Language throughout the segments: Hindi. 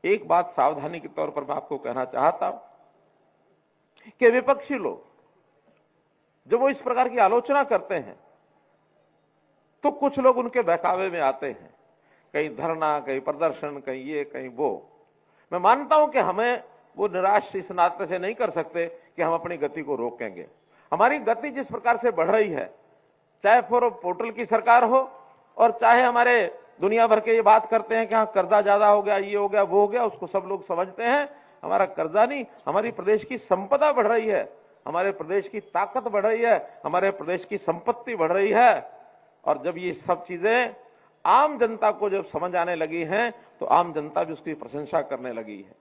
एक बात सावधानी के तौर पर मैं आपको कहना चाहता हूं कि विपक्षी लोग जब वो इस प्रकार की आलोचना करते हैं तो कुछ लोग उनके बहकावे में आते हैं, कहीं धरना, कहीं प्रदर्शन, कहीं ये, कहीं वो। मैं मानता हूं कि हमें वो निराश इस नाते से नहीं कर सकते कि हम अपनी गति को रोकेंगे। हमारी गति जिस प्रकार से बढ़ रही है, चाहे पोर्टल की सरकार हो और चाहे हमारे दुनिया भर के ये बात करते हैं कि हाँ कर्जा ज्यादा हो गया, ये हो गया, वो हो गया, उसको सब लोग समझते हैं। हमारा कर्जा नहीं, हमारी प्रदेश की संपदा बढ़ रही है, हमारे प्रदेश की ताकत बढ़ रही है, हमारे प्रदेश की संपत्ति बढ़ रही है। और जब ये सब चीजें आम जनता को जब समझ आने लगी हैं तो आम जनता भी उसकी प्रशंसा करने लगी है।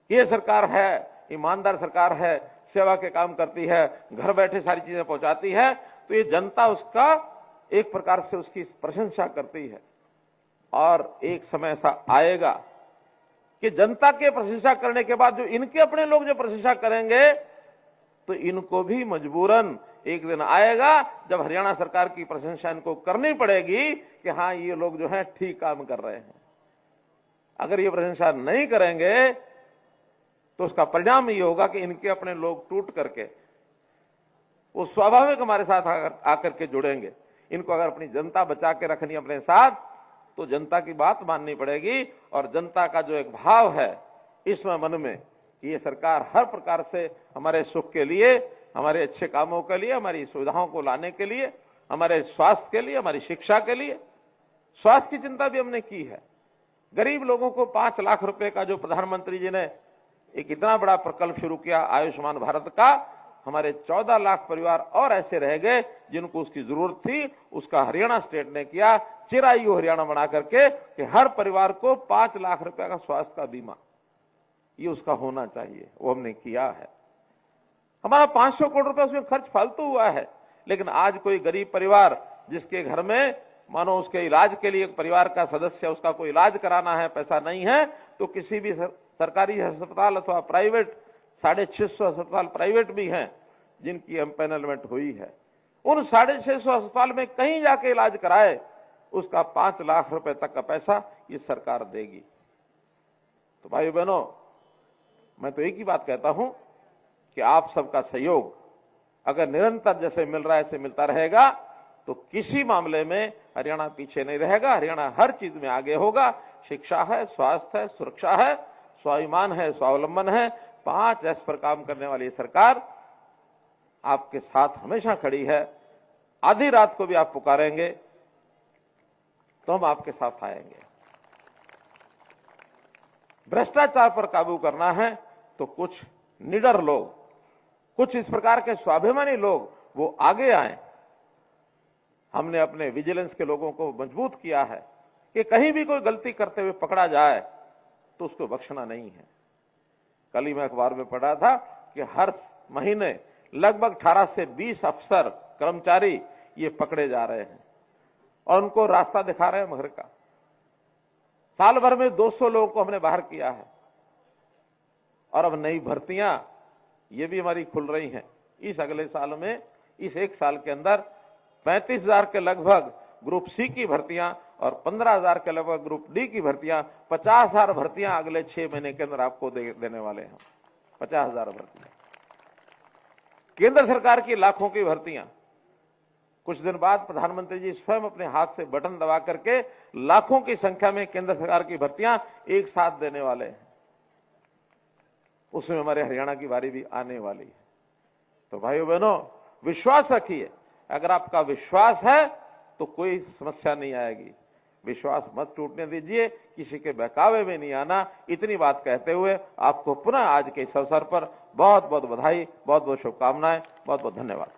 ये सरकार है, ईमानदार सरकार है, सेवा के काम करती है, घर बैठे सारी चीजें पहुंचाती है, तो ये जनता उसका एक प्रकार से उसकी प्रशंसा करती है। और एक समय ऐसा आएगा कि जनता के प्रशंसा करने के बाद जो इनके अपने लोग जो प्रशंसा करेंगे तो इनको भी मजबूरन एक दिन आएगा जब हरियाणा सरकार की प्रशंसा इनको करनी पड़ेगी कि हाँ ये लोग जो है ठीक काम कर रहे हैं। अगर ये प्रशंसा नहीं करेंगे तो उसका परिणाम ये होगा कि इनके अपने लोग टूट करके वो स्वाभाविक हमारे साथ आकर के जुड़ेंगे। इनको अगर अपनी जनता बचा के रखनी अपने साथ तो जनता की बात माननी पड़ेगी। और जनता का जो एक भाव है इसमें मन में कि ये सरकार हर प्रकार से हमारे सुख के लिए, हमारे अच्छे कामों के लिए, हमारी सुविधाओं को लाने के लिए, हमारे स्वास्थ्य के लिए, हमारी शिक्षा के लिए, स्वास्थ्य की चिंता भी हमने की है। गरीब लोगों को 5 लाख रुपए का जो प्रधानमंत्री जी ने एक इतना बड़ा प्रकल्प शुरू किया आयुष्मान भारत का, हमारे 14 लाख परिवार और ऐसे रह गए जिनको उसकी जरूरत थी, उसका हरियाणा स्टेट ने किया, चिरायु हरियाणा बना करके कि हर परिवार को 5 लाख रुपए का स्वास्थ्य का बीमा ये उसका होना चाहिए, वो हमने किया है। हमारा 500 करोड़ रुपए उसमें खर्च फालतू हुआ है, लेकिन आज कोई गरीब परिवार जिसके घर में मानो उसके इलाज के लिए परिवार का सदस्य उसका कोई इलाज कराना है, पैसा नहीं है, तो किसी भी सरकारी अस्पताल अथवा प्राइवेट 650 अस्पताल प्राइवेट भी हैं जिनकी एम्पैनलमेंट हुई है, उन 650 अस्पताल में कहीं जाके इलाज कराए उसका 5 लाख रुपए तक का पैसा ये सरकार देगी। तो भाई बहनों, मैं तो एक ही बात कहता हूं कि आप सबका सहयोग अगर निरंतर जैसे मिल रहा है ऐसे मिलता रहेगा तो किसी मामले में हरियाणा पीछे नहीं रहेगा। हरियाणा हर चीज में आगे होगा। शिक्षा है, स्वास्थ्य है, सुरक्षा है, स्वाभिमान है, स्वावलंबन है, 5 एस पर काम करने वाली सरकार आपके साथ हमेशा खड़ी है। आधी रात को भी आप पुकारेंगे तो हम आपके साथ आएंगे। भ्रष्टाचार पर काबू करना है तो कुछ निडर लोग, कुछ इस प्रकार के स्वाभिमानी लोग वो आगे आए। हमने अपने विजिलेंस के लोगों को मजबूत किया है कि कहीं भी कोई गलती करते हुए पकड़ा जाए तो उसको बख्शना नहीं है। कल ही मैं अखबार में पढ़ा था कि हर महीने लगभग 18 से 20 अफसर कर्मचारी ये पकड़े जा रहे हैं और उनको रास्ता दिखा रहे हैं घर का। साल भर में 200 लोगों को हमने बाहर किया है और अब नई भर्तियां ये भी हमारी खुल रही हैं। इस अगले साल में, इस एक साल के अंदर 35,000 के लगभग ग्रुप सी की भर्तियां और 15,000 के लगभग ग्रुप डी की भर्तियां, 50,000 भर्तियां अगले 6 महीने के अंदर आपको देने वाले हैं। 50,000 भर्तियां, केंद्र सरकार की लाखों की भर्तियां। कुछ दिन बाद प्रधानमंत्री जी स्वयं अपने हाथ से बटन दबा करके लाखों की संख्या में केंद्र सरकार की भर्तियां एक साथ देने वाले हैं। उसमें हमारे हरियाणा की बारी भी आने वाली है। तो भाइयों बहनों, विश्वास रखिए। अगर आपका विश्वास है तो कोई समस्या नहीं आएगी। विश्वास मत टूटने दीजिए, किसी के बहकावे में नहीं आना। इतनी बात कहते हुए आपको पुनः आज के इस अवसर पर बहुत बहुत बधाई, बहुत बहुत शुभकामनाएं, बहुत बहुत धन्यवाद।